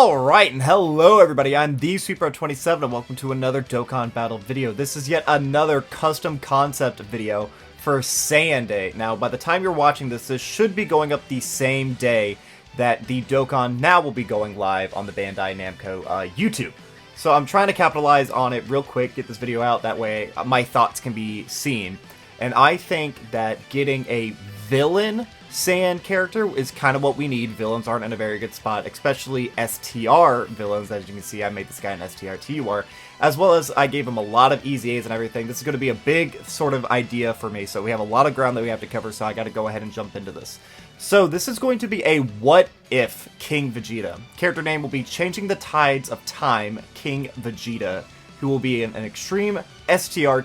Alright, and hello everybody, I'm the Sweeper27 and welcome to another Dokkan Battle video. This is yet another custom concept video for Saiyan Day. Now, by the time you're watching this, this should be going up the same day that the Dokkan now will be going live on the Bandai Namco YouTube. So I'm trying to capitalize on it real quick, get this video out, that way my thoughts can be seen. And I think that getting a villain Saiyan character is kind of what we need. Villains aren't in a very good spot, especially STR villains. As you can see, I made this guy an STR, as well as I gave him a lot of EZAs and everything. This is going to be a big sort of idea for me, so we have a lot of ground that we have to cover, so I got to go ahead and jump into this. So this is going to be a What If King Vegeta. Character name will be Changing the Tides of Time King Vegeta, who will be an extreme STR.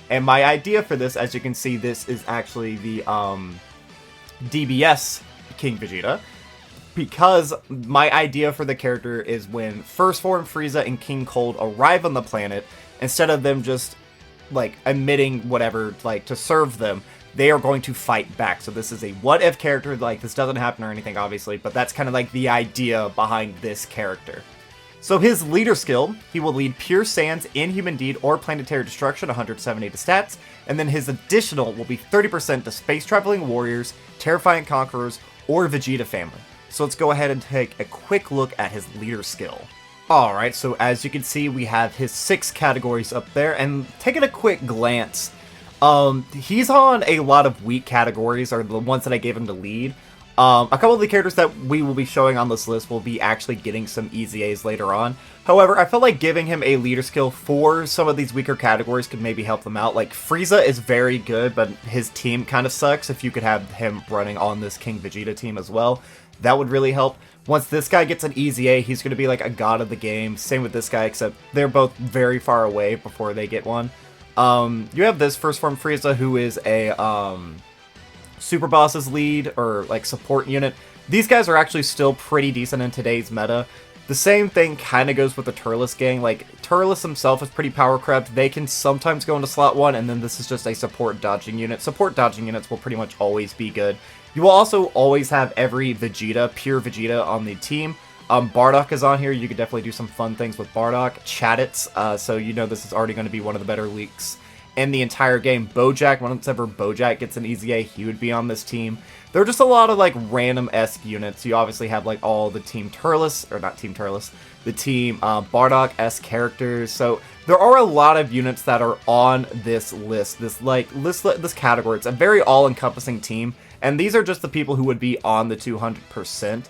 And my idea for this, as you can see, this is actually the DBS King Vegeta, because my idea for the character is when First Form Frieza and King Cold arrive on the planet, instead of them just like emitting whatever like to serve them, they are going to fight back. So this is a what if character. Like, this doesn't happen or anything obviously, but that's kind of like the idea behind this character. So his leader skill, he will lead pure Saiyans, Inhuman Deed, or Planetary Destruction, 170 to stats, and then his additional will be 30% to Space Traveling Warriors, Terrifying Conquerors, or Vegeta Family. So let's go ahead and take a quick look at his leader skill. Alright, so as you can see, we have his 6 categories up there, and taking a quick glance, he's on a lot of weak categories, or the ones that I gave him to lead. A couple of the characters that we will be showing on this list will be actually getting some EZAs later on. However, I felt like giving him a leader skill for some of these weaker categories could maybe help them out. Like, Frieza is very good, but his team kind of sucks. If you could have him running on this King Vegeta team as well, that would really help. Once this guy gets an EZA, he's going to be like a god of the game. Same with this guy, except they're both very far away before they get one. You have this First Form Frieza, who is a Super Boss's lead, or like support unit. These guys are actually still pretty decent in today's meta. The same thing kind of goes with the Turles gang. Like, Turles himself is pretty power crept. They can sometimes go into slot 1, and then this is just a support dodging unit. Support dodging units will pretty much always be good. You will also always have every Vegeta, pure Vegeta, on the team. Bardock is on here. You could definitely do some fun things with Bardock. Chadits, so you know this is already going to be one of the better leaks in the entire game. Bojack, once ever Bojack gets an EZA, he would be on this team. There are just a lot of like random-esque units. You obviously have like all the Team Turles, or not Team Turles, the Team Bardock-esque characters. So there are a lot of units that are on this list, this category. It's a very all-encompassing team, and these are just the people who would be on the 200%.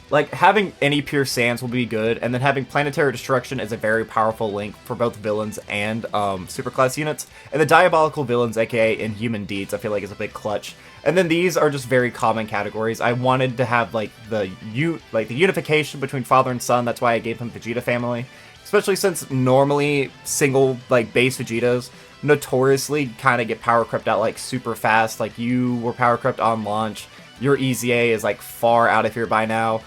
Like, having any pure Saiyans will be good, and then having Planetary Destruction is a very powerful link for both villains and superclass units. And the Diabolical Villains, aka Inhuman Deeds, I feel like is a big clutch. And then these are just very common categories. I wanted to have like the unification between father and son. That's why I gave him Vegeta Family, especially since normally single like base Vegetas notoriously kind of get power crept out like super fast. Like, you were power crept on launch. Your EZA is like far out of here by now.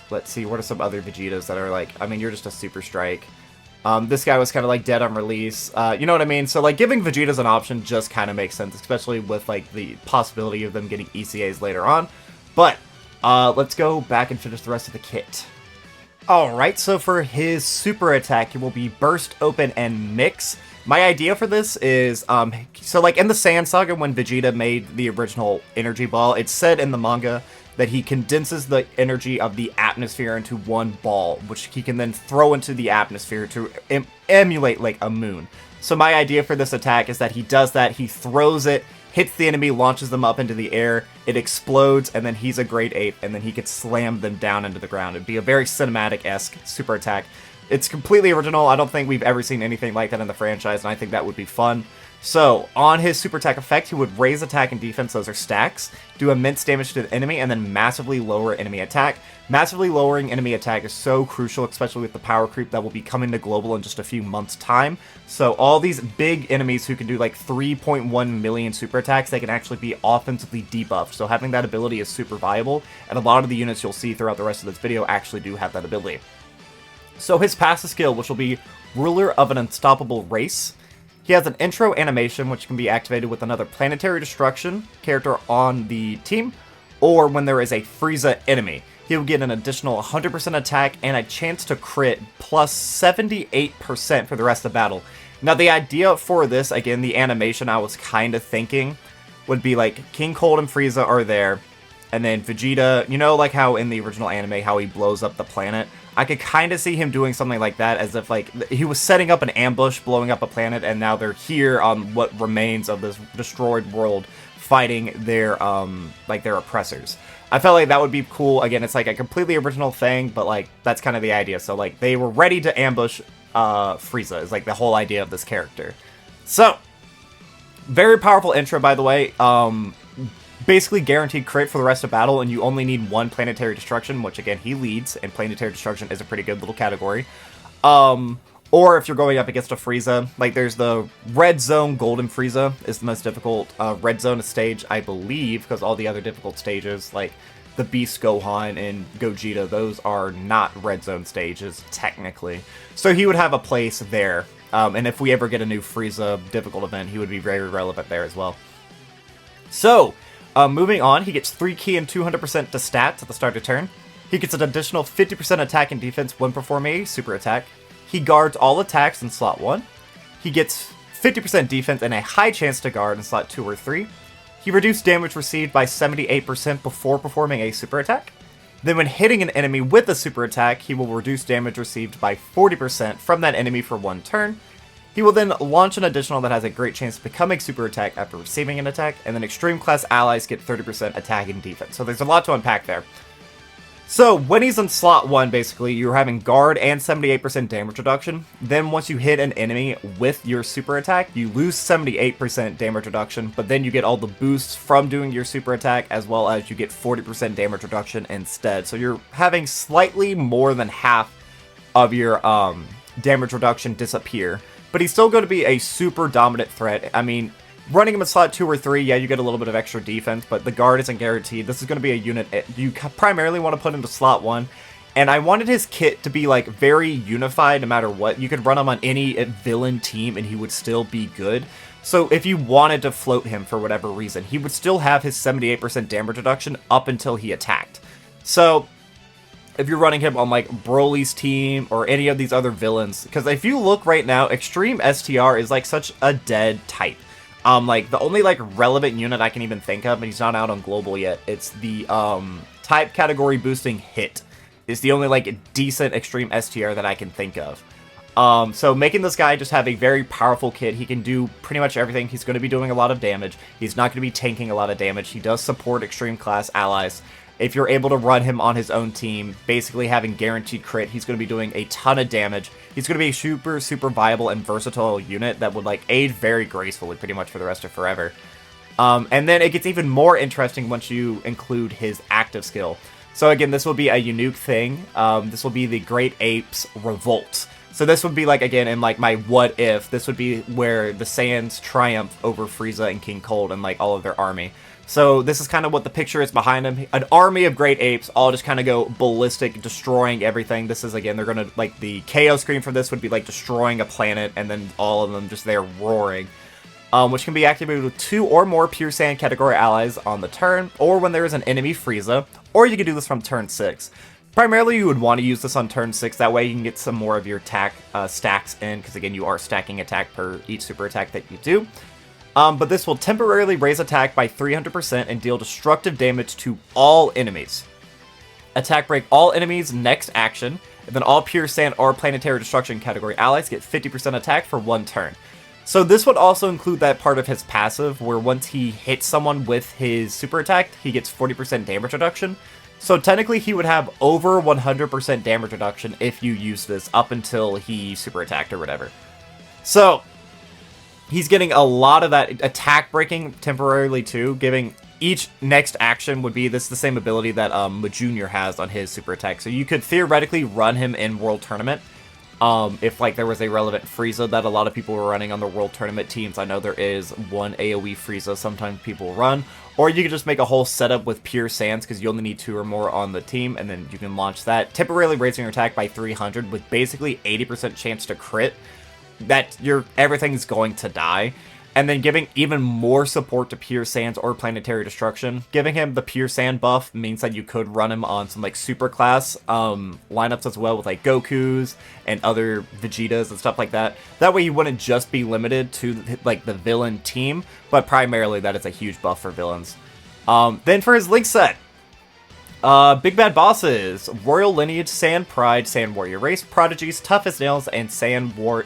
Let's see, what are some other Vegetas that are like, I mean, you're just a Super Strike. This guy was kind of like dead on release. You know what I mean? So like, giving Vegetas an option just kind of makes sense, especially with like the possibility of them getting ECAs later on. But let's go back and finish the rest of the kit. Alright, so for his super attack, it will be Burst, Open, and Mix. My idea for this is, so like in the Saiyan Saga, when Vegeta made the original energy ball, it said in the manga that he condenses the energy of the atmosphere into one ball, which he can then throw into the atmosphere to emulate like a moon. So my idea for this attack is that he does that, he throws it, hits the enemy, launches them up into the air, it explodes, and then he's a Great Ape, and then he could slam them down into the ground. It'd be a very cinematic-esque super attack. It's completely original. I don't think we've ever seen anything like that in the franchise, and I think that would be fun. So, on his super attack effect, he would raise attack and defense, those are stacks, do immense damage to the enemy, and then massively lower enemy attack. Massively lowering enemy attack is so crucial, especially with the power creep that will be coming to global in just a few months' time. So all these big enemies who can do like 3.1 million super attacks, they can actually be offensively debuffed. So having that ability is super viable, and a lot of the units you'll see throughout the rest of this video actually do have that ability. So his passive skill, which will be Ruler of an Unstoppable Race. He has an intro animation, which can be activated with another Planetary Destruction character on the team, or when there is a Frieza enemy. He will get an additional 100% attack and a chance to crit plus 78% for the rest of the battle. Now the idea for this, again, the animation I was kind of thinking would be like King Cold and Frieza are there, and then Vegeta, you know, like how in the original anime, how he blows up the planet? I could kind of see him doing something like that, as if like he was setting up an ambush, blowing up a planet, and now they're here on what remains of this destroyed world, fighting their like their oppressors. I felt like that would be cool. Again, it's like a completely original thing, but like that's kind of the idea. So like they were ready to ambush Frieza is like the whole idea of this character. So very powerful intro, by the way. Basically guaranteed crit for the rest of battle, and you only need one planetary destruction, which again he leads, and planetary destruction is a pretty good little category. Or if you're going up against a Frieza, like there's the Red Zone Golden Frieza is the most difficult Red Zone stage, I believe, because all the other difficult stages, like the Beast Gohan and Gogeta, those are not Red Zone stages, technically. So he would have a place there, and if we ever get a new Frieza difficult event, he would be very relevant there as well. So, moving on, he gets 3 ki and 200% to stats at the start of turn. He gets an additional 50% attack and defense when performing a super attack. He guards all attacks in slot 1. He gets 50% defense and a high chance to guard in slot 2 or 3. He reduced damage received by 78% before performing a super attack. Then when hitting an enemy with a super attack, he will reduce damage received by 40% from that enemy for 1 turn. He will then launch an additional that has a great chance to become a super attack after receiving an attack, and then extreme class allies get 30% attack and defense. So there's a lot to unpack there. So when he's in slot 1, basically, you're having guard and 78% damage reduction. Then once you hit an enemy with your super attack, you lose 78% damage reduction, but then you get all the boosts from doing your super attack, as well as you get 40% damage reduction instead. So you're having slightly more than half of your damage reduction disappear. But he's still going to be a super dominant threat. I mean, running him in slot 2 or 3, yeah, you get a little bit of extra defense, but the guard isn't guaranteed. This is going to be a unit you primarily want to put into slot 1. And I wanted his kit to be like very unified no matter what. You could run him on any villain team and he would still be good. So if you wanted to float him for whatever reason, he would still have his 78% damage reduction up until he attacked. So if you're running him on like Broly's team or any of these other villains, because if you look right now, Extreme STR is like such a dead type. Like the only like relevant unit I can even think of, and he's not out on global yet, it's the type category boosting hit. Is the only like decent Extreme STR that I can think of. So making this guy just have a very powerful kit, he can do pretty much everything. He's going to be doing a lot of damage. He's not going to be tanking a lot of damage. He does support extreme class allies. If you're able to run him on his own team, basically having guaranteed crit, he's going to be doing a ton of damage. He's going to be a super viable and versatile unit that would like age very gracefully pretty much for the rest of forever. And then it gets even more interesting once you include his active skill. So again, this will be a unique thing. This will be the Great Apes Revolt. So this would be like, again, in like my what if, this would be where the Saiyans triumph over Frieza and King Cold and like all of their army. So this is kind of what the picture is behind him. An army of great apes all just kind of go ballistic, destroying everything. This is, again, they're going to, like, the KO screen for this would be like destroying a planet and then all of them just there roaring. Which can be activated with 2 or more Pure Saiyan category allies on the turn, or when there is an enemy Frieza, or you can do this from turn 6. Primarily, you would want to use this on turn 6, that way you can get some more of your attack stacks in, because again, you are stacking attack per each super attack that you do. But this will temporarily raise attack by 300% and deal destructive damage to all enemies. Attack break all enemies next action, and then all Pure Saiyan or Planetary Destruction category allies get 50% attack for 1 turn. So this would also include that part of his passive, where once he hits someone with his super attack, he gets 40% damage reduction. So technically he would have over 100% damage reduction if you use this up until he super attacked or whatever. So he's getting a lot of that attack breaking temporarily too, giving each next action would be the same ability that Junior has on his super attack. So you could theoretically run him in World Tournament. If like there was a relevant Frieza that a lot of people were running on the World Tournament teams. I know there is one AoE Frieza sometimes people run. Or you could just make a whole setup with Pure Saiyans, because you only need 2 or more on the team, and then you can launch that, temporarily raising your attack by 300 with basically 80% chance to crit. That everything's going to die. and then giving even more support to Pure Sands or Planetary Destruction. Giving him the Pure Sand buff means that you could run him on some like super class lineups as well, with like Gokus and other Vegetas and stuff like that. That way you wouldn't just be limited to like the villain team, but primarily that is a huge buff for villains. Then for his link set, big bad bosses: Royal Lineage, Sand Pride, Sand Warrior Race, Prodigies, Tough as Nails, and Sand Roar,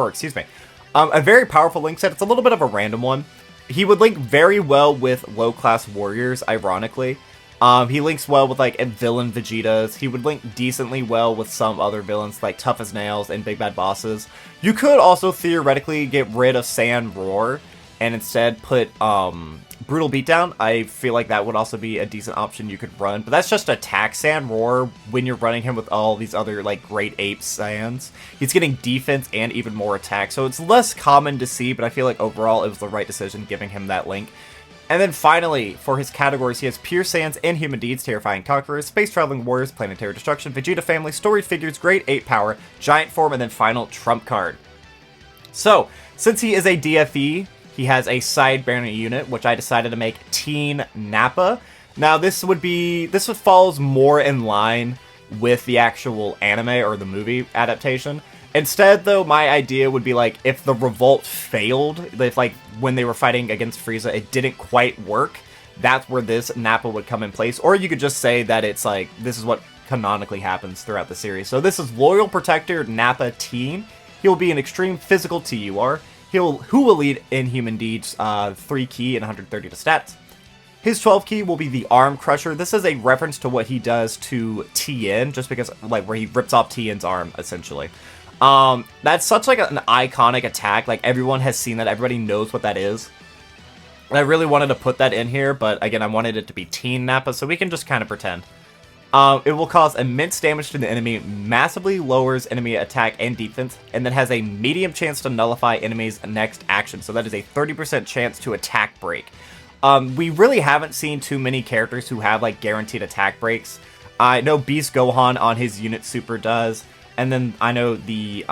excuse me. A very powerful link set. It's a little bit of a random one. He would link very well with low-class warriors, ironically. He links well with, like, villain Vegetas. He would link decently well with some other villains, like Tough as Nails and Big Bad Bosses. You could also theoretically get rid of Sand Roar and instead put Brutal Beatdown. I feel like that would also be a decent option you could run, but that's just attack Sand Roar when you're running him with all these other like great ape Saiyans. He's getting defense and even more attack, so it's less common to see, but I feel like overall it was the right decision giving him that link. And then finally, for his categories, he has Pure Sands, Inhuman Deeds, Terrifying Conquerors, Space Traveling Warriors, Planetary Destruction, Vegeta Family, Storied Figures, Great Ape Power, Giant Form, and then final Trump card. So, since he is a DFE, he has a side banner unit, which I decided to make Teen Nappa. Now, this falls more in line with the actual anime or the movie adaptation. Instead, though, my idea would be like, if the revolt failed, if like when they were fighting against Frieza, it didn't quite work, that's where this Nappa would come in place. Or you could just say that it's like, this is what canonically happens throughout the series. So this is Loyal Protector Nappa Teen. He'll be an extreme physical TUR. Who will lead Inhuman Deeds 3 key and 130 to stats. His 12 key will be the Arm Crusher. This is a reference to what he does to Tien, just because, like, where he rips off Tien's arm, essentially. That's such, like, an iconic attack. Like, everyone has seen that. Everybody knows what that is. And I really wanted to put that in here, but, again, I wanted it to be Teen Nappa, so we can just kind of pretend. It will cause immense damage to the enemy, massively lowers enemy attack and defense, and then has a medium chance to nullify enemies' next action. So that is a 30% chance to attack break. We really haven't seen too many characters who have like guaranteed attack breaks. I know Beast Gohan on his unit super does, and then I know the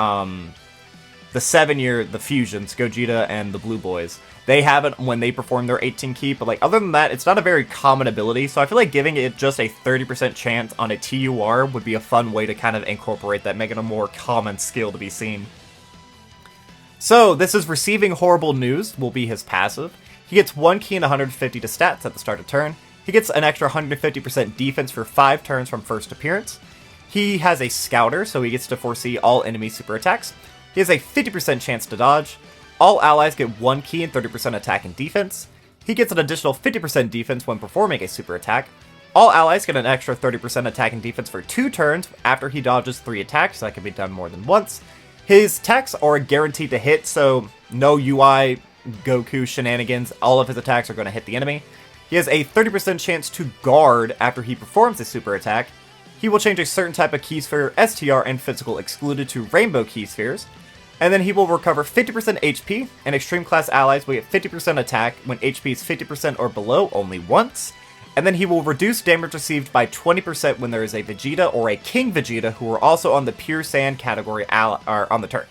7-year, the fusions, Gogeta and the Blue Boys. They have it when they perform their 18 key, but like other than that, it's not a very common ability, so I feel like giving it just a 30% chance on a TUR would be a fun way to kind of incorporate that, make it a more common skill to be seen. So, this is Receiving Horrible News, will be his passive. He gets 1 key and 150 to stats at the start of turn. He gets an extra 150% defense for 5 turns from first appearance. He has a Scouter, so he gets to foresee all enemy super attacks. He has a 50% chance to dodge. All allies get 1 key and 30% attack and defense. He gets an additional 50% defense when performing a super attack. All allies get an extra 30% attack and defense for 2 turns after he dodges 3 attacks, so that can be done more than once. His attacks are guaranteed to hit, so no UI, Goku shenanigans, all of his attacks are going to hit the enemy. He has a 30% chance to guard after he performs a super attack. He will change a certain type of key sphere, STR, and physical excluded to rainbow key spheres. And then he will recover 50% HP, and extreme class allies will get 50% attack when HP is 50% or below only once. And then he will reduce damage received by 20% when there is a Vegeta or a King Vegeta who are also on the Pure Sand category on the turn.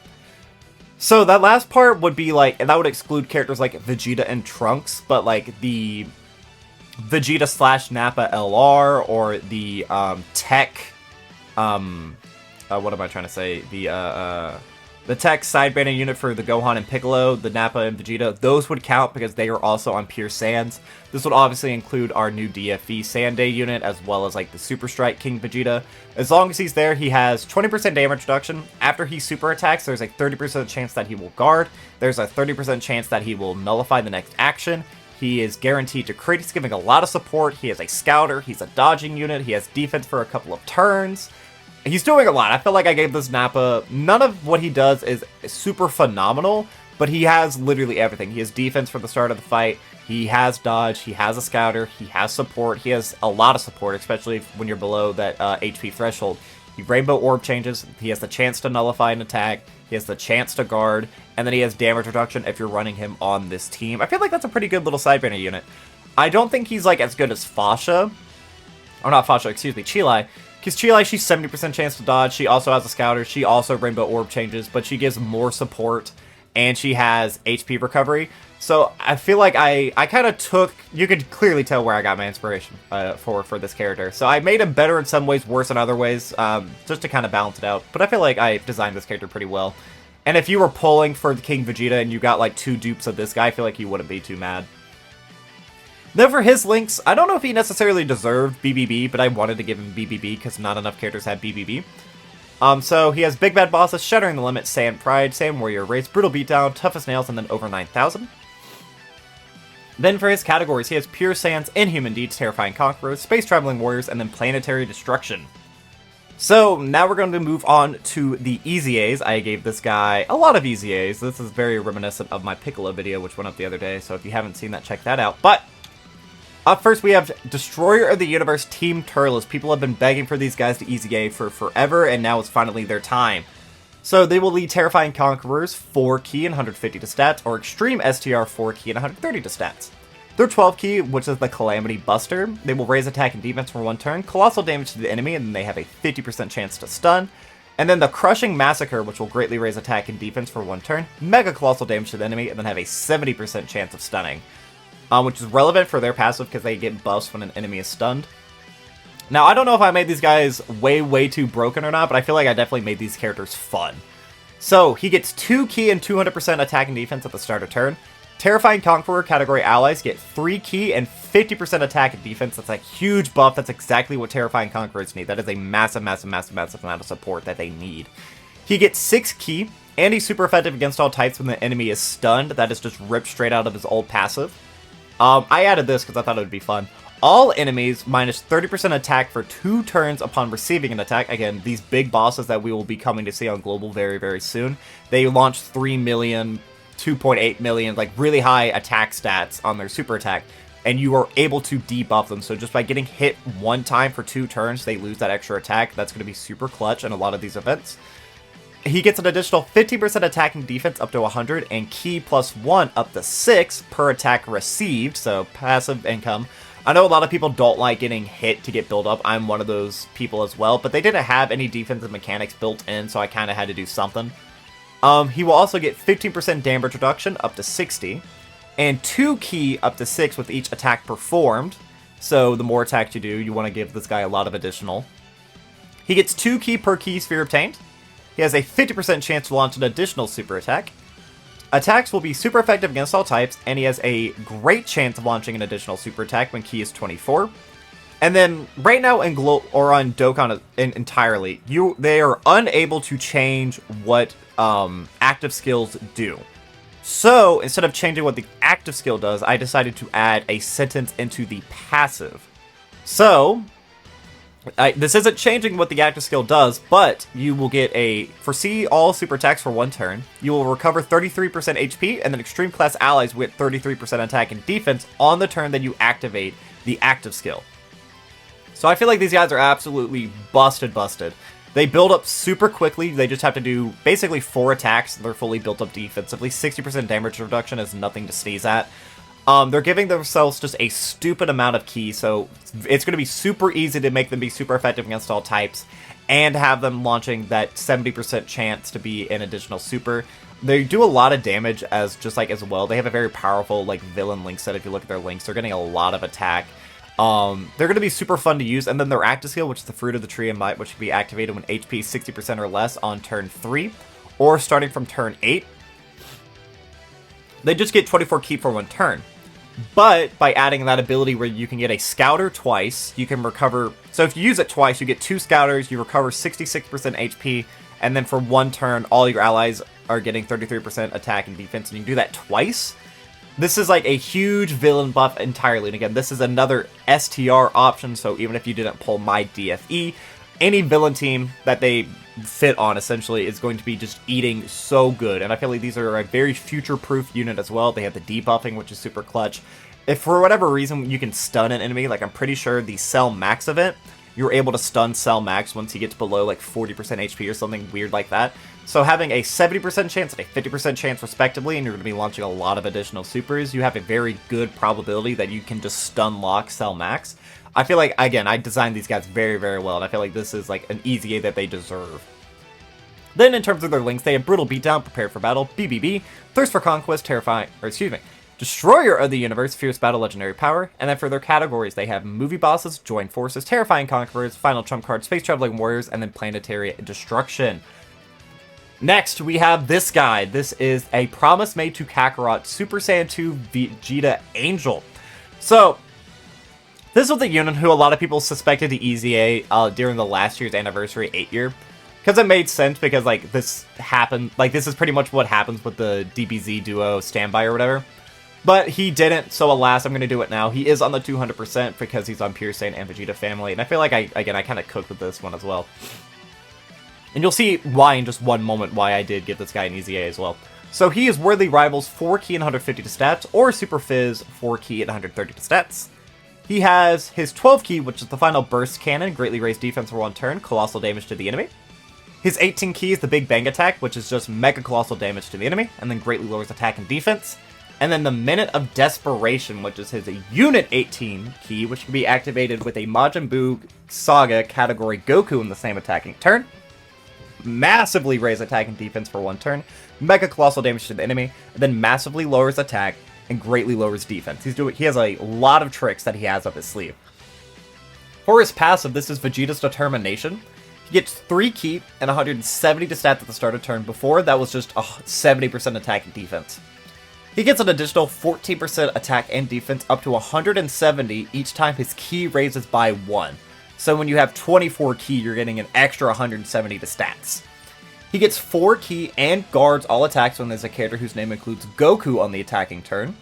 So that last part would be like, and that would exclude characters like Vegeta and Trunks, but like the Vegeta / Nappa LR or the Tech, what am I trying to say? The Tech side banner unit for the Gohan and Piccolo, the Nappa and Vegeta, those would count because they are also on Pure Sands. This would obviously include our new DFE Sand Day unit, as well as like the Super Strike King Vegeta. As long as he's there, he has 20% damage reduction. After he super attacks, there's a 30% chance that he will guard. There's a 30% chance that he will nullify the next action. He is guaranteed to crit. He's giving a lot of support. He has a Scouter. He's a dodging unit. He has defense for a couple of turns. He's doing a lot. I feel like I gave this Nappa, none of what he does is super phenomenal, but he has literally everything. He has defense from the start of the fight, he has dodge, he has a Scouter, he has support, he has a lot of support, especially when you're below that HP threshold. He Rainbow Orb changes, he has the chance to nullify an attack, he has the chance to guard, and then he has damage reduction if you're running him on this team. I feel like that's a pretty good little side banner unit. I don't think he's like as good as Fasha, or not Fasha, excuse me, Chilai. Because Chilai, she's 70% chance to dodge, she also has a Scouter, she also Rainbow Orb changes, but she gives more support, and she has HP recovery. So I feel like I kind of took, you could clearly tell where I got my inspiration for this character. So I made him better in some ways, worse in other ways, just to kind of balance it out. But I feel like I designed this character pretty well. And if you were pulling for the King Vegeta and you got like 2 dupes of this guy, I feel like you wouldn't be too mad. Then for his links, I don't know if he necessarily deserved BBB, but I wanted to give him BBB because not enough characters have BBB. So he has Big Bad Bosses, Shattering the Limit, Saiyan Pride, Saiyan Warrior Race, Brutal Beatdown, Tough as Nails, and then over 9,000. Then for his categories, he has Pure Saiyans, Inhuman Deeds, Terrifying Conquerors, Space Traveling Warriors, and then Planetary Destruction. So now we're going to move on to the EZAs. I gave this guy a lot of EZAs. This is very reminiscent of my Piccolo video, which went up the other day, so if you haven't seen that, check that out. But up first, we have Destroyer of the Universe, Team Turles. People have been begging for these guys to EZA for forever, and now it's finally their time. So they will lead Terrifying Conquerors 4 key and 150 to stats, or Extreme STR 4 key and 130 to stats. Their 12 key, which is the Calamity Buster, they will raise attack and defense for 1 turn, colossal damage to the enemy, and then they have a 50% chance to stun. And then the Crushing Massacre, which will greatly raise attack and defense for 1 turn, mega colossal damage to the enemy, and then have a 70% chance of stunning. Which is relevant for their passive because they get buffs when an enemy is stunned. Now, I don't know if I made these guys way too broken or not, but I feel like I definitely made these characters fun. So, he gets 2 key and 200% attack and defense at the start of turn. Terrifying Conqueror category allies get 3 key and 50% attack and defense. That's a huge buff. That's exactly what Terrifying Conquerors need. That is a massive amount of support that they need. He gets 6 key, and he's super effective against all types when the enemy is stunned. That is just ripped straight out of his old passive. I added this because I thought it would be fun. All enemies minus 30% attack for 2 turns upon receiving an attack. Again, these big bosses that we will be coming to see on Global very soon. They launch 3 million, 2.8 million, like really high attack stats on their super attack. And you are able to debuff them. So just by getting hit 1 time for 2 turns, they lose that extra attack. That's going to be super clutch in a lot of these events. He gets an additional 15% attack and defense up to 100, and key +1 up to 6 per attack received, so passive income. I know a lot of people don't like getting hit to get build up. I'm one of those people as well, but they didn't have any defensive mechanics built in, so I kind of had to do something. He will also get 15% damage reduction up to 60, and 2 key up to 6 with each attack performed. So the more attacks you do, you want to give this guy a lot of additional. He gets 2 key per key sphere obtained. He has a 50% chance to launch an additional super attack. Attacks will be super effective against all types, and he has a great chance of launching an additional super attack when key is 24. And then, right now on Dokkan entirely, they are unable to change what active skills do. So, instead of changing what the active skill does, I decided to add a sentence into the passive. So, this isn't changing what the active skill does, but you will get a foresee all super attacks for 1 turn. You will recover 33% HP, and then extreme class allies with 33% attack and defense on the turn that you activate the active skill. So I feel like these guys are absolutely busted. They build up super quickly. They just have to do basically 4 attacks. They're fully built up defensively. 60% damage reduction is nothing to sneeze at. They're giving themselves just a stupid amount of key, so it's going to be super easy to make them be super effective against all types, and have them launching that 70% chance to be an additional super. They do a lot of damage as well. They have a very powerful villain link set. If you look at their links, they're getting a lot of attack. They're going to be super fun to use, and then their active skill, which is the Fruit of the Tree of Might, which can be activated when HP is 60% or less on turn 3, or starting from turn 8. They just get 24 key for 1 turn. But by adding that ability where you can get a Scouter twice, you can recover... So if you use it twice, you get 2 Scouters, you recover 66% HP, and then for 1 turn, all your allies are getting 33% attack and defense, and you can do that twice. This is like a huge villain buff entirely, and again, this is another STR option, so even if you didn't pull my DFE, any villain team that they fit on, essentially, is going to be just eating so good. And I feel like these are a very future-proof unit as well. They have the debuffing, which is super clutch. If for whatever reason you can stun an enemy, I'm pretty sure the Cell Max event, you're able to stun Cell Max once he gets below 40% HP or something weird like that. So having a 70% chance and a 50% chance respectively, and you're going to be launching a lot of additional supers, you have a very good probability that you can just stun lock Cell Max. I feel like, again, I designed these guys very well, and I feel like this is an easy A that they deserve. Then in terms of their links, they have Brutal Beatdown, Prepare for Battle, BBB, Thirst for Conquest, Destroyer of the Universe, Fierce Battle, Legendary Power, and then for their categories, they have Movie Bosses, Join Forces, Terrifying Conquerors, Final Trump Card, Space Traveling Warriors, and then Planetary Destruction. Next, we have this guy. This is a Promise Made to Kakarot Super Saiyan 2 Vegeta Angel. So, this was the unit who a lot of people suspected the EZA during the last year's anniversary 8-year. Because it made sense, because, like, this happened, like, this is pretty much what happens with the DBZ duo standby or whatever. But he didn't, so alas, I'm going to do it now. He is on the 200% because he's on Pure Saiyan and Vegeta family, and I feel like, I kind of cooked with this one as well. And you'll see why in just one moment why I did give this guy an EZA as well. So he is Worthy Rivals 4 key and 150 to stats, or Super Fizz 4 key and 130 to stats. He has his 12 key, which is the final Burst Cannon, greatly raised defense for 1 turn, colossal damage to the enemy. His 18 key is the Big Bang Attack, which is just mega colossal damage to the enemy, and then greatly lowers attack and defense. And then the Minute of Desperation, which is his Unit 18 key, which can be activated with a Majin Buu Saga category Goku in the same attacking turn. Massively raise attack and defense for 1 turn, mega colossal damage to the enemy, and then massively lowers attack and greatly lowers defense. He has a lot of tricks that he has up his sleeve. For his passive, this is Vegeta's Determination. He gets 3 key and 170 to stats at the start of turn. Before, that was just 70% attack and defense. He gets an additional 14% attack and defense up to 170 each time his key raises by 1. So when you have 24 key, you're getting an extra 170 to stats. He gets 4 key and guards all attacks when there's a character whose name includes Goku on the attacking turn.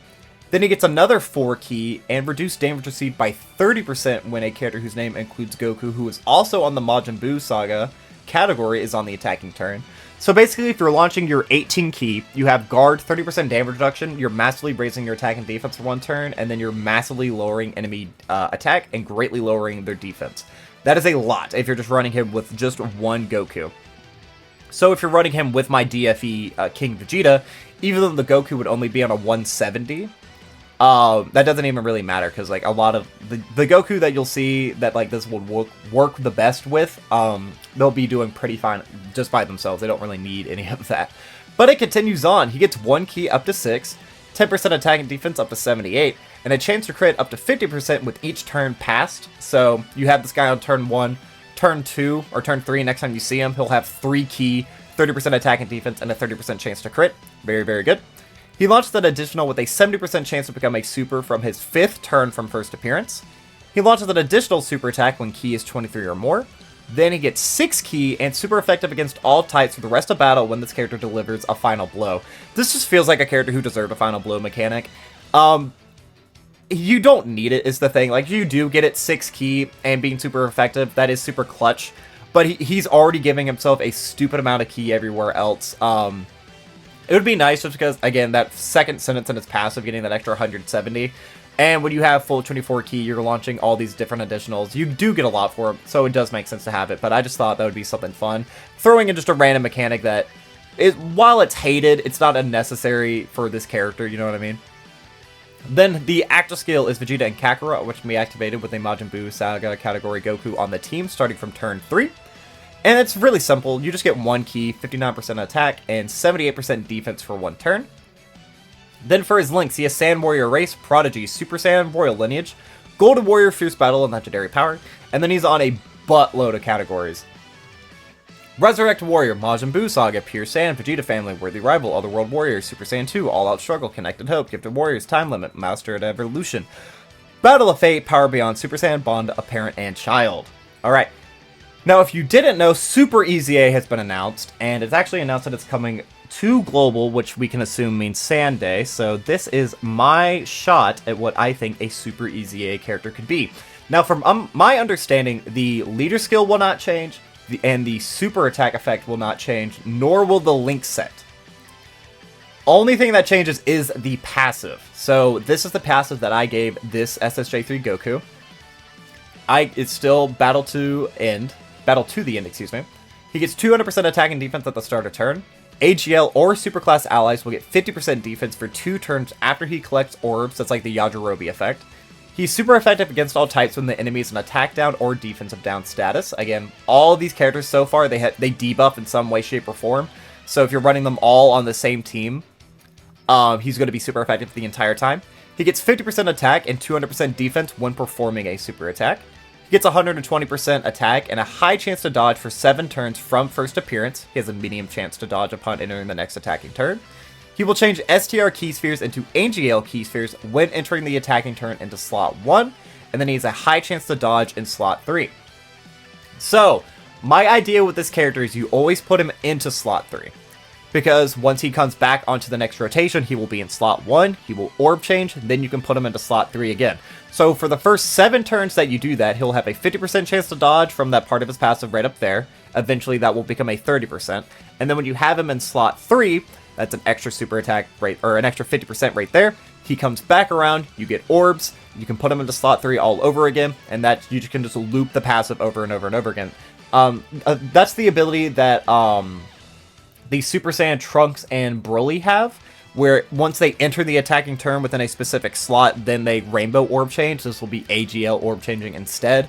Then he gets another 4 key and reduced damage received by 30% when a character whose name includes Goku, who is also on the Majin Buu Saga category, is on the attacking turn. So basically, if you're launching your 18 key, you have guard 30% damage reduction, you're massively raising your attack and defense for 1 turn, and then you're massively lowering enemy attack and greatly lowering their defense. That is a lot if you're just running him with just 1 Goku. So if you're running him with my DFE King Vegeta, even though the Goku would only be on a 170, that doesn't even really matter, because like a lot of the Goku that you'll see that like this will work the best with, they'll be doing pretty fine just by themselves. They don't really need any of that. But it continues on. He gets 1 key up to 6, 10% attack and defense up to 78, and a chance to crit up to 50% with each turn passed. So you have this guy on turn 1, turn 2, or turn 3, next time you see him, he'll have 3 key, 30% attack and defense, and a 30% chance to crit. Very, very good. He launched an additional with a 70% chance to become a super from his 5th turn from first appearance. He launches an additional super attack when key is 23 or more. Then he gets 6 key and super effective against all types for the rest of battle when this character delivers a final blow. This just feels like a character who deserved a final blow mechanic. You don't need it is the thing. Like, you do get it 6 key and being super effective. That is super clutch. But he's already giving himself a stupid amount of key everywhere else. It would be nice just because, again, that second sentence in his passive, getting that extra 170. And when you have full 24 key, you're launching all these different additionals. You do get a lot for it, so it does make sense to have it. But I just thought that would be something fun. Throwing in just a random mechanic that, while it's hated, it's not unnecessary for this character, you know what I mean? Then the active skill is Vegeta and Kakarot, which can be activated with a Majin Buu Saga category Goku on the team starting from turn 3. And it's really simple. You just get 1 key, 59% attack, and 78% defense for 1 turn. Then for his links, he has Saiyan Warrior Race, Prodigy, Super Saiyan, Royal Lineage, Golden Warrior, Fierce Battle, and Legendary Power. And then he's on a buttload of categories. Resurrect Warrior, Majin Buu Saga, Pure Saiyan, Vegeta Family, Worthy Rival, Otherworld Warrior, Super Saiyan 2, All Out Struggle, Connected Hope, Gifted Warriors, Time Limit, Master of Evolution, Battle of Fate, Power Beyond, Super Saiyan, Bond, a Parent, and Child. Alright. Now, if you didn't know, Super EZA has been announced, and it's actually announced that it's coming to Global, which we can assume means Sand Day, so this is my shot at what I think a Super EZA character could be. Now, from my understanding, the leader skill will not change, and the super attack effect will not change, nor will the link set. Only thing that changes is the passive. So, this is the passive that I gave this SSJ3 Goku. It's still Battle to the end, excuse me. He gets 200% attack and defense at the start of turn. AGL or superclass allies will get 50% defense for 2 turns after he collects orbs. That's like the Yajirobe effect. He's super effective against all types when the enemy is an attack down or defensive down status. Again, all of these characters so far, they debuff in some way, shape, or form. So if you're running them all on the same team, he's going to be super effective the entire time. He gets 50% attack and 200% defense when performing a super attack. He gets 120% attack and a high chance to dodge for 7 turns from first appearance. He has a medium chance to dodge upon entering the next attacking turn. He will change STR key spheres into AGL key spheres when entering the attacking turn into slot 1, and then he has a high chance to dodge in slot 3. So, my idea with this character is you always put him into slot 3. Because once he comes back onto the next rotation, he will be in slot 1, he will orb change, then you can put him into slot 3 again. So for the first 7 turns that you do that, he'll have a 50% chance to dodge from that part of his passive right up there. Eventually that will become a 30%. And then when you have him in slot 3, that's an extra super attack rate, or an extra 50% right there. He comes back around, you get orbs, you can put him into slot 3 all over again, and that you can just loop the passive over and over and over again. That's the ability that the Super Saiyan Trunks and Broly have, where once they enter the attacking turn within a specific slot, then they rainbow orb change. This will be AGL orb changing instead.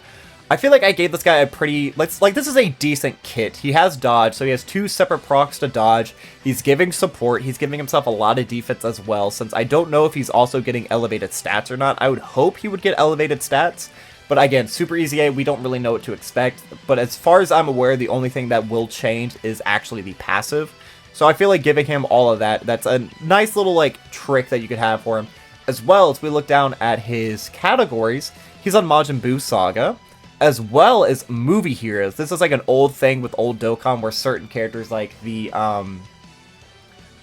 I feel like I gave this guy a pretty, like this is a decent kit. He has dodge, so he has 2 separate procs to dodge. He's giving support. He's giving himself a lot of defense as well, since I don't know if he's also getting elevated stats or not. I would hope he would get elevated stats, but again, Super EZA, we don't really know what to expect. But as far as I'm aware, the only thing that will change is actually the passive. So I feel like giving him all of that, that's a nice little like trick that you could have for him. As well as we look down at his categories, he's on Majin Buu Saga, as well as movie heroes. This is like an old thing with old Dokkan where certain characters like the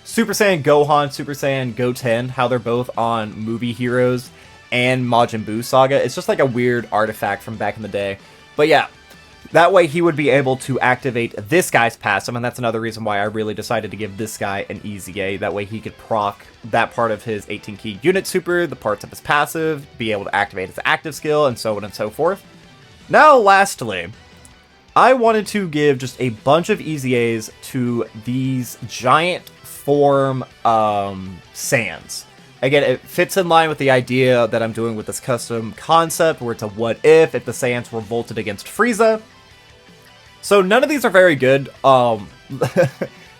Super Saiyan Gohan, Super Saiyan Goten, how they're both on movie heroes and Majin Buu Saga. It's just like a weird artifact from back in the day. But yeah, that way he would be able to activate this guy's passive, and that's another reason why I really decided to give this guy an EZA. That way he could proc that part of his 18 key unit super, the parts of his passive, be able to activate his active skill, and so on and so forth. Now, lastly, I wanted to give just a bunch of EZAs to these giant form Saiyans. Again, it fits in line with the idea that I'm doing with this custom concept, where it's a what if the Saiyans revolted against Frieza. So none of these are very good.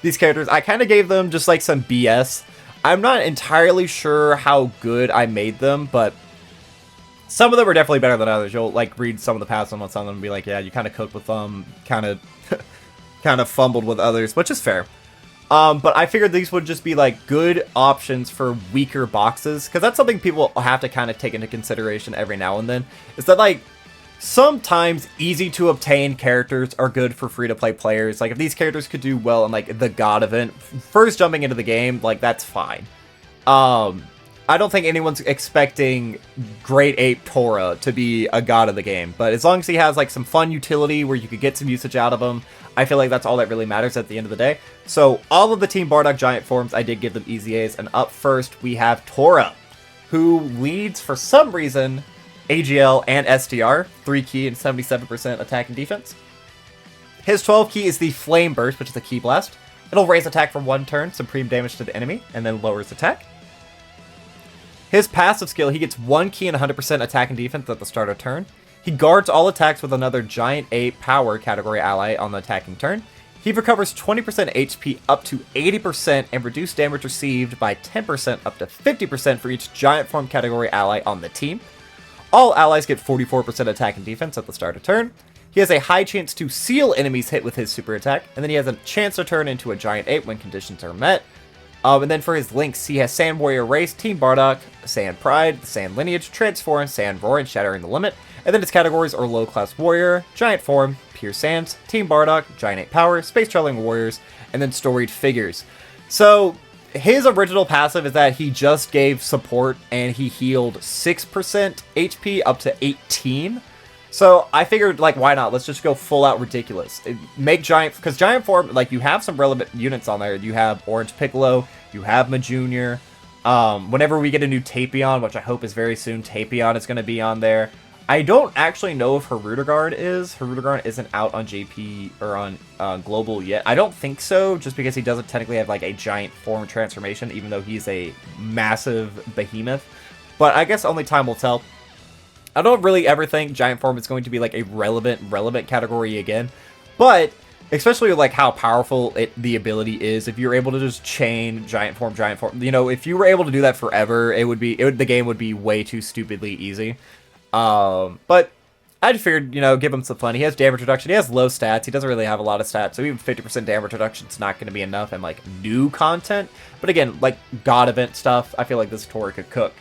These characters, I kind of gave them just like some BS. I'm not entirely sure how good I made them, but some of them are definitely better than others. You'll like read some of the past on some of them and be like, yeah, you kind of cooked with them, kind of fumbled with others, which is fair. But I figured these would just be like good options for weaker boxes, because that's something people have to kind of take into consideration every now and then, is that like sometimes easy to obtain characters are good for free-to-play players. Like if these characters could do well in like the God event, first jumping into the game, like that's fine. I don't think anyone's expecting Great Ape Tora to be a god of the game, but as long as he has like some fun utility where you could get some usage out of him, I feel like that's all that really matters at the end of the day. So all of the Team Bardock Giant forms, I did give them EZAs, and up first we have Tora, who leads for some reason AGL and STR, 3 key and 77% attack and defense. His 12 key is the Flame Burst, which is the Key Blast. It'll raise attack for 1 turn, supreme damage to the enemy, and then lowers attack. His passive skill, he gets 1 key and 100% attack and defense at the start of turn. He guards all attacks with another Giant Ape Power category ally on the attacking turn. He recovers 20% HP up to 80% and reduced damage received by 10% up to 50% for each Giant Form category ally on the team. All allies get 44% attack and defense at the start of turn. He has a high chance to seal enemies hit with his super attack, and then he has a chance to turn into a Giant Ape when conditions are met. And then for his links, he has Saiyan Warrior Race, Team Bardock, Saiyan Pride, the Saiyan Lineage, Transform, Saiyan Roar, and Shattering the Limit. And then his categories are Low Class Warrior, Giant Form, Pure Saiyans, Team Bardock, Giant Ape Power, Space Traveling Warriors, and then Storied Figures. So his original passive is that he just gave support and he healed 6% HP up to 18. So I figured, like, why not? Let's just go full out ridiculous. Make Giant, because Giant Form, like, you have some relevant units on there. You have Orange Piccolo, you have Majunior. Whenever we get a new Tapion, which I hope is very soon, Tapion is going to be on there. I don't actually know if Hirudegarn is. Hirudegarn isn't out on JP or on Global yet. I don't think so, just because he doesn't technically have, like, a Giant Form transformation, even though he's a massive behemoth. But I guess only time will tell. I don't really ever think Giant Form is going to be like a relevant category again, but especially like how powerful the ability is. If you're able to just chain Giant Form, you know, if you were able to do that forever, the game would be way too stupidly easy. But I just figured, you know, give him some fun. He has damage reduction. He has low stats. He doesn't really have a lot of stats, so even 50% damage reduction is not going to be enough in like new content. But again, like God event stuff, I feel like this Tori could cook.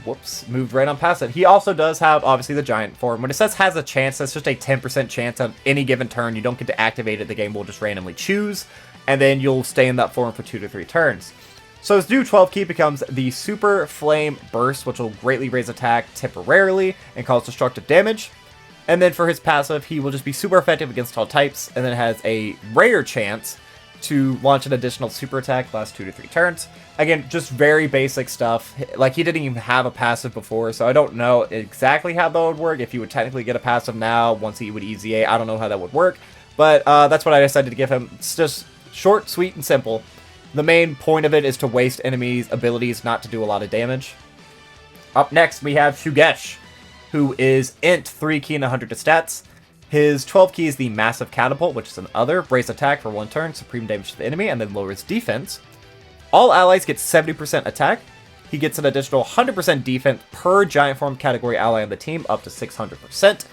Whoops, moved right on past it. He also does have, obviously, the Giant Form. When it says has a chance, that's just a 10% chance on any given turn. You don't get to activate it. The game will just randomly choose, and then you'll stay in that form for 2 to 3 turns. So his new 12 key becomes the Super Flame Burst, which will greatly raise attack temporarily and cause destructive damage. And then for his passive, he will just be super effective against all types, and then has a rare chance to launch an additional super attack last 2 to 3 turns. Again, just very basic stuff. Like, he didn't even have a passive before, so I don't know exactly how that would work. If he would technically get a passive now, once he would EZA, I don't know how that would work. But that's what I decided to give him. It's just short, sweet, and simple. The main point of it is to waste enemies' abilities, not to do a lot of damage. Up next, we have Shugesh, who is Int, 3 key and 100 to stats. His 12 key is the Massive Catapult, which is an other. Raise attack for 1 turn, supreme damage to the enemy, and then lowers defense. All allies get 70% attack. He gets an additional 100% defense per Giant Form category ally on the team, up to 600%.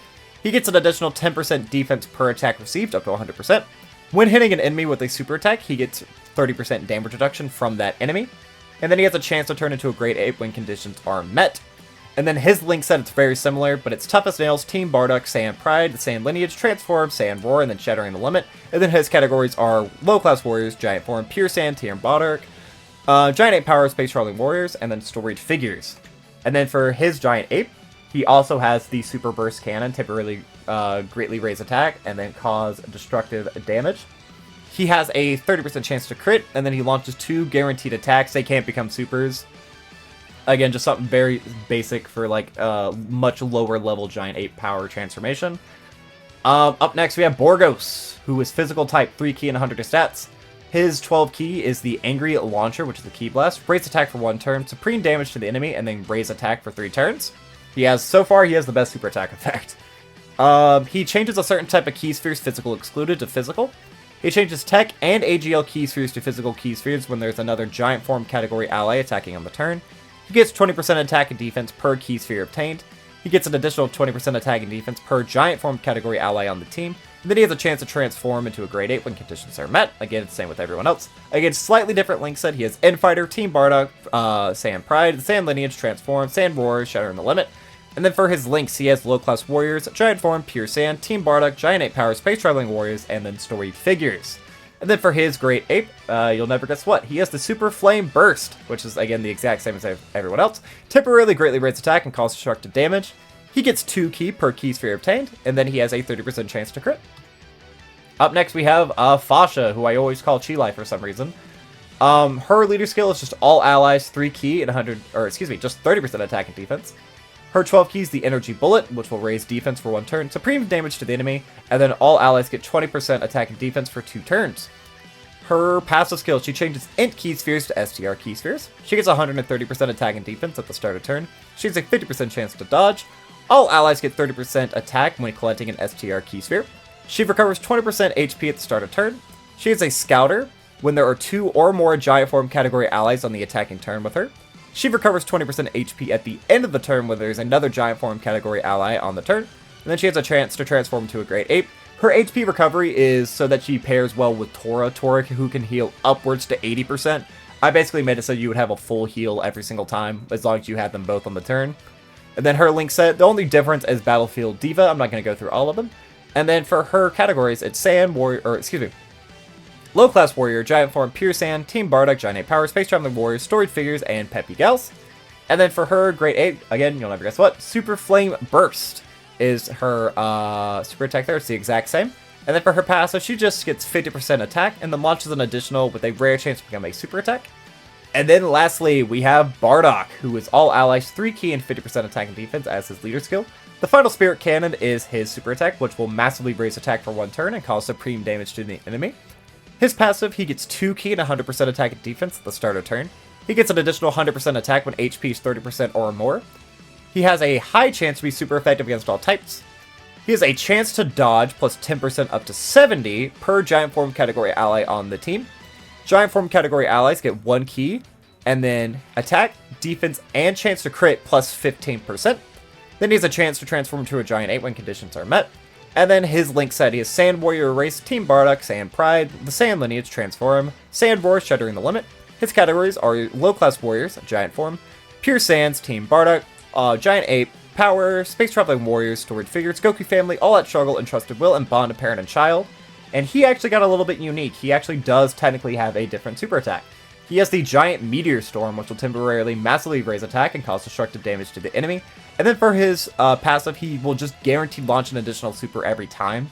He gets an additional 10% defense per attack received, up to 100%. When hitting an enemy with a super attack, he gets 30% damage reduction from that enemy. And then he has a chance to turn into a Great Ape when conditions are met. And then his link set, it's very similar, but it's Tough as Nails, Team Bardock, Saiyan Pride, the Saiyan Lineage, Transform, Saiyan Roar, and then Shattering the Limit. And then his categories are Low Class Warriors, Giant Form, Pure Saiyan, Team Bardock, Giant Ape Power, Space Traveling Warriors, and then Storied Figures. And then for his Giant Ape, he also has the Super Burst Cannon, temporarily greatly raise attack, and then cause destructive damage. He has a 30% chance to crit, and then he launches 2 guaranteed attacks. They can't become supers. Again, just something very basic for like much lower level Giant Ape power transformation. Up next, we have Borgos, who is physical type, 3 key and 100 to stats. His 12 key is the Angry Launcher, which is the Key Blast. Raise attack for 1 turn, supreme damage to the enemy, and then raise attack for 3 turns. So far, he has the best super attack effect. He changes a certain type of key spheres, physical excluded, to physical. He changes tech and AGL key spheres to physical key spheres when there's another Giant Form category ally attacking on the turn. He gets 20% attack and defense per key sphere obtained. He gets an additional 20% attack and defense per Giant Form category ally on the team. And then he has a chance to transform into a Great Ape when conditions are met. Again, it's the same with everyone else. Again, slightly different link set. He has Endfighter, Team Bardock, Saiyan Pride, Saiyan Lineage, Transform, Saiyan Roar, Shattering the Limit. And then for his links, he has Low Class Warriors, Giant Form, Pure Saiyan, Team Bardock, Giant Ape Power, Space Traveling Warriors, and then Storied Figures. And then for his Great Ape, you'll never guess what. He has the Super Flame Burst, which is, again, the exact same as everyone else. Temporarily greatly raise attack and cause destructive damage. He gets 2 key per key sphere obtained, and then he has a 30% chance to crit. Up next, we have Fasha, who I always call Chi-Lai for some reason. Her leader skill is just all allies, 3 key and just 30% attack and defense. Her 12 keys, the Energy Bullet, which will raise defense for 1 turn, supreme damage to the enemy, and then all allies get 20% attack and defense for 2 turns. Her passive skill, she changes Int key spheres to STR key spheres. She gets 130% attack and defense at the start of turn. She has a 50% chance to dodge. All allies get 30% attack when collecting an STR key sphere. She recovers 20% HP at the start of turn. She is a Scouter when there are 2 or more Giant Form category allies on the attacking turn with her. She recovers 20% HP at the end of the turn when there's another Giant Form category ally on the turn. And then she has a chance to transform into a Great Ape. Her HP recovery is so that she pairs well with Tora, who can heal upwards to 80%. I basically made it so you would have a full heal every single time, as long as you had them both on the turn. And then her link set, the only difference is Battlefield Diva. I'm not going to go through all of them. And then for her categories, it's Saiyan Warrior, Low Class Warrior, Giant Form, Pure Saiyan, Team Bardock, Giant Ape Power, Space Traveling Warriors, Storied Figures, and Peppy Gals. And then for her Great Ape, again, you'll never guess what, Super Flame Burst is her super attack there. It's the exact same. And then for her passive, she just gets 50% attack, and then launches an additional with a rare chance to become a super attack. And then lastly, we have Bardock, who is all allies, 3 key and 50% attack and defense as his leader skill. The Final Spirit Cannon is his super attack, which will massively raise attack for 1 turn and cause supreme damage to the enemy. His passive, he gets 2 key and 100% attack and defense at the start of turn. He gets an additional 100% attack when HP is 30% or more. He has a high chance to be super effective against all types. He has a chance to dodge plus 10% up to 70 per giant form category ally on the team. Giant form category allies get 1 key, and then attack, defense, and chance to crit plus 15%. Then he has a chance to transform into a giant 8 when conditions are met. And then his link set, he has Sand Warrior Race, Team Bardock, Sand Pride, the Sand Lineage Transform, Sand Roar, Shuddering the Limit. His categories are Low Class Warriors, Giant Form, Pure Sands, Team Bardock, Giant Ape, Power, Space Traveling Warriors, Stored Figures, Goku Family, All Out Struggle, Entrusted Will, and Bond of Parent and Child. And he actually got a little bit unique. He actually does technically have a different super attack. He has the Giant Meteor Storm, which will temporarily massively raise attack and cause destructive damage to the enemy. And then for his passive, he will just guarantee launch an additional super every time.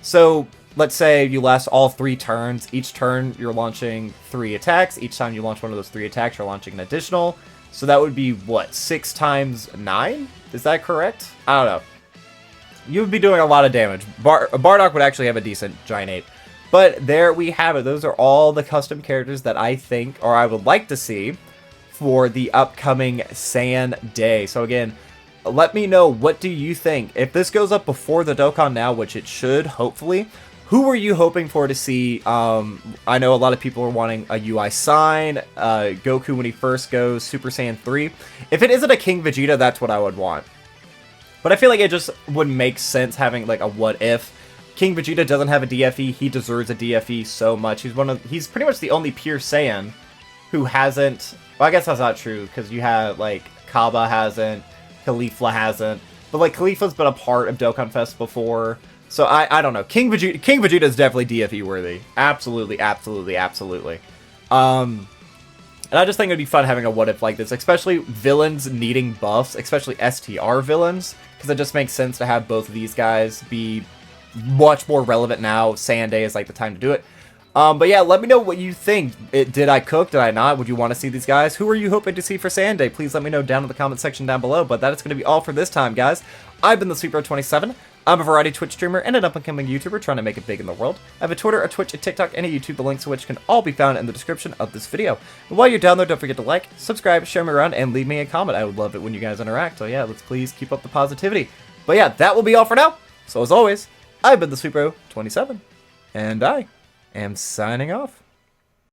So let's say you last all 3 turns. Each turn you're launching 3 attacks. Each time you launch one of those 3 attacks, you're launching an additional. So that would be, what, 6 times 9? Is that correct? I don't know. You would be doing a lot of damage. Bardock would actually have a decent Giant Ape. But there we have it. Those are all the custom characters that I think, or I would like to see, for the upcoming Saiyan Day. So again, let me know, what do you think? If this goes up before the Dokkan now, which it should, hopefully, who were you hoping for to see? I know a lot of people are wanting a UI sign, Goku when he first goes Super Saiyan 3. If it isn't a King Vegeta, that's what I would want. But I feel like it just would make sense having like a what if. King Vegeta doesn't have a DFE. He deserves a DFE so much. He's pretty much the only pure Saiyan who hasn't. Well, I guess that's not true, because you have like Kaba hasn't, Caulifla hasn't, but like Caulifla's been a part of Dokkan Fest before. So I don't know. King Vegeta is definitely DFE worthy. Absolutely, absolutely, absolutely. And I just think it'd be fun having a what if like this, especially villains needing buffs, especially STR villains, because it just makes sense to have both of these guys be much more relevant now. Saiyan Day is like the time to do it. But yeah, let me know what you think. Did I cook? Did I not? Would you want to see these guys? Who are you hoping to see for Saiyan Day? Please let me know down in the comment section down below. But that is going to be all for this time, guys. I've been the Sweetbro27. I'm a variety Twitch streamer and an up-and-coming YouTuber trying to make it big in the world. I have a Twitter, a Twitch, a TikTok, and a YouTube, the links to which can all be found in the description of this video. And while you're down there, don't forget to like, subscribe, share me around, and leave me a comment. I would love it when you guys interact. So yeah, let's please keep up the positivity. But yeah, that will be all for now. So as always, I've been the Sweetbro27, and I am signing off.